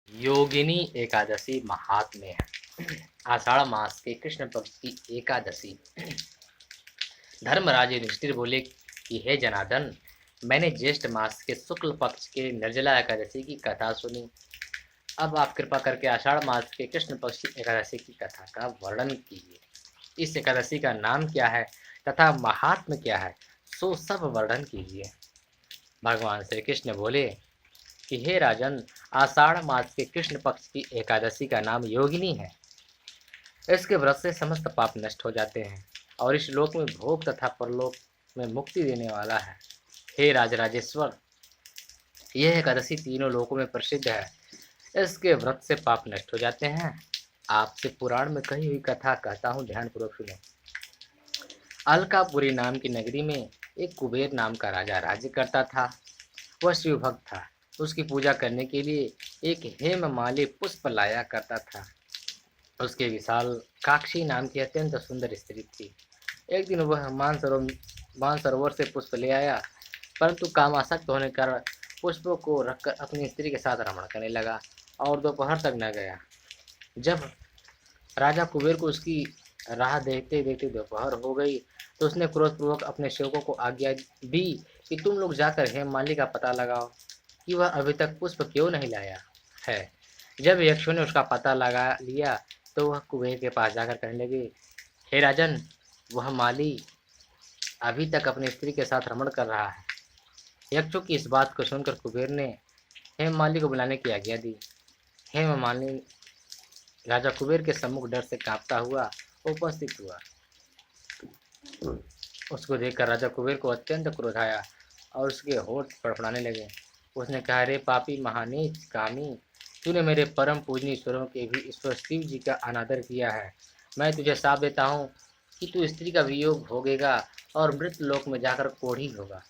योगिनी एकादशी महात्म्य है। आषाढ़ मास के कृष्ण पक्ष की एकादशी। धर्मराज युधिष्ठिर बोले कि हे जनार्दन, मैंने ज्येष्ठ मास के शुक्ल पक्ष के निर्जला एकादशी की कथा सुनी। अब आप कृपा करके आषाढ़ मास के कृष्ण पक्ष की एकादशी की कथा का वर्णन कीजिए। इस एकादशी का नाम क्या है तथा महात्म्य क्या है, सो सब वर्णन कीजिए। भगवान श्री कृष्ण बोले कि हे राजन, आषाढ़ मास के कृष्ण पक्ष की एकादशी का नाम योगिनी है। इसके व्रत से समस्त पाप नष्ट हो जाते हैं और इस लोक में भोग तथा परलोक में मुक्ति देने वाला है। हे राजराजेश्वर, यह एकादशी तीनों लोकों में प्रसिद्ध है। इसके व्रत से पाप नष्ट हो जाते हैं। आपसे पुराण में कही हुई कथा कहता हूँ, ध्यानपूर्वक सुनो। अलकापुरी नाम की नगरी में एक कुबेर नाम का राजा राज्य करता था। वह शिव भक्त था। उसकी पूजा करने के लिए एक हेममाली पुष्प लाया करता था। उसके विशाल काक्षी नाम की अत्यंत सुंदर स्त्री थी। एक दिन वह मानसरोवर से पुष्प ले आया, परंतु कामासक्त होने के कारण पुष्पों को रखकर अपनी स्त्री के साथ रमण करने लगा और दोपहर तक न गया। जब राजा कुबेर को उसकी राह देखते देखते दोपहर हो गई तो उसने क्रोधपूर्वक अपने सेवकों को आज्ञा दी कि तुम लोग जाकर हेममाली का पता लगाओ कि वह अभी तक पुष्प क्यों नहीं लाया है। जब यक्षों ने उसका पता लगा लिया तो वह कुबेर के पास जाकर कहने लगे, हे राजन, वह माली अभी तक अपनी स्त्री के साथ रमण कर रहा है। यक्षों की इस बात को सुनकर कुबेर ने हेममाली को बुलाने की आज्ञा दी। हेममाली राजा कुबेर के सम्मुख डर से कांपता हुआ उपस्थित हुआ। उसको देखकर राजा कुबेर को अत्यंत क्रोध आया और उसके होठ फड़फड़ाने लगे। उसने कहा, रे पापी महानीच कामी, तूने मेरे परम पूजनीय ईश्वरों के भी ईश्वर शिव जी का अनादर किया है। मैं तुझे साप देता हूँ कि तू स्त्री का वियोग भोगेगा और मृत लोक में जाकर कोढ़ी होगा।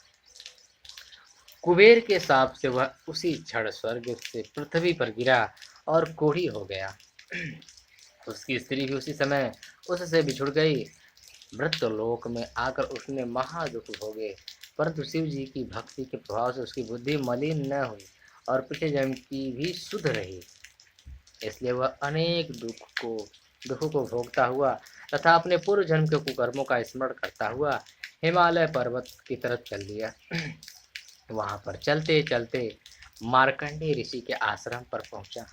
कुबेर के शाप से वह उसी क्षण स्वर्ग से पृथ्वी पर गिरा और कोढ़ी हो गया। उसकी स्त्री भी उसी समय उससे बिछुड़ गई। मृत लोक में आकर उसने महादुख भोगे, परंतु शिव जी की भक्ति के प्रभाव से उसकी बुद्धि मलिन न हुई और पिछले जन्म की भी शुद्ध रही। इसलिए वह अनेक दुखों को भोगता हुआ तथा अपने पूर्व जन्म के कुकर्मों का स्मरण करता हुआ हिमालय पर्वत की तरफ चल दिया। वहां पर चलते चलते मार्कंडेय ऋषि के आश्रम पर पहुंचा।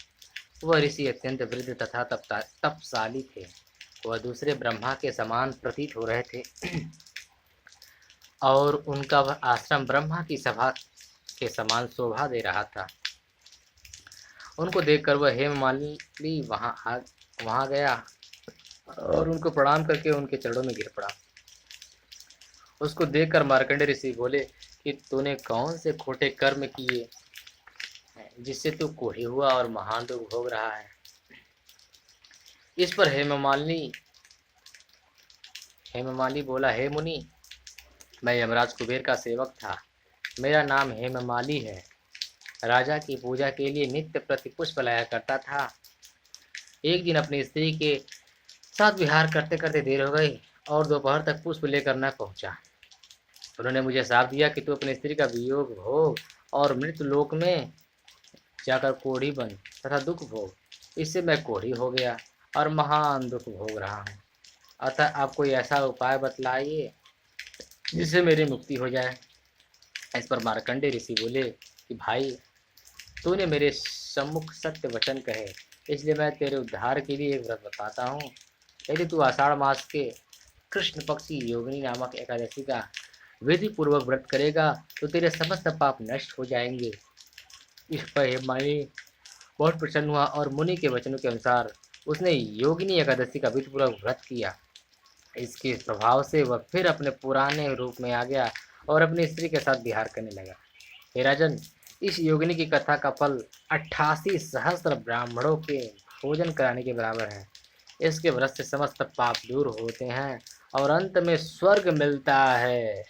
वह ऋषि अत्यंत वृद्ध तथा तपशाली थे। वह दूसरे ब्रह्मा के समान प्रतीत हो रहे थे और उनका वह आश्रम ब्रह्मा की सभा के समान शोभा दे रहा था। उनको देखकर वह हेममाली वहां गया और उनको प्रणाम करके उनके चरणों में गिर पड़ा। उसको देखकर मार्कंडेय ऋषि बोले कि तूने कौन से खोटे कर्म किए जिससे तू कोढ़ी हुआ और महान दुख भोग रहा है। इस पर हेममाली बोला, हे मुनि, मैं यमराज कुबेर का सेवक था। मेरा नाम हेममाली है। राजा की पूजा के लिए नित्य प्रति पुष्प लाया करता था। एक दिन अपनी स्त्री के साथ विहार करते करते देर हो गई और दोपहर तक पुष्प लेकर न पहुंचा। उन्होंने मुझे श्राप दिया कि तू अपनी स्त्री का वियोग भोग और मृत लोक में जाकर कोढ़ी बन तथा दुख भोग। इससे मैं कोढ़ी हो गया और महान दुख भोग रहा हूँ। अतः आप कोई ऐसा उपाय बतलाइए जिससे मेरी मुक्ति हो जाए। इस पर मार्कंडेय ऋषि बोले कि भाई, तूने मेरे सम्मुख सत्य वचन कहे, इसलिए मैं तेरे उद्धार के लिए एक व्रत बताता हूँ। यदि तू आषाढ़ मास के कृष्ण पक्ष की योगिनी नामक एकादशी का विधि पूर्वक व्रत करेगा तो तेरे समस्त पाप नष्ट हो जाएंगे। इस पर हेममाली बहुत प्रसन्न हुआ और मुनि के वचनों के अनुसार उसने योगिनी एकादशी का विधि पूर्वक व्रत किया। इसके प्रभाव से वह फिर अपने पुराने रूप में आ गया और अपनी स्त्री के साथ विहार करने लगा। हे राजन, इस योगिनी की कथा का फल 88 सहस्त्र ब्राह्मणों के भोजन कराने के बराबर है। इसके व्रत से समस्त पाप दूर होते हैं और अंत में स्वर्ग मिलता है।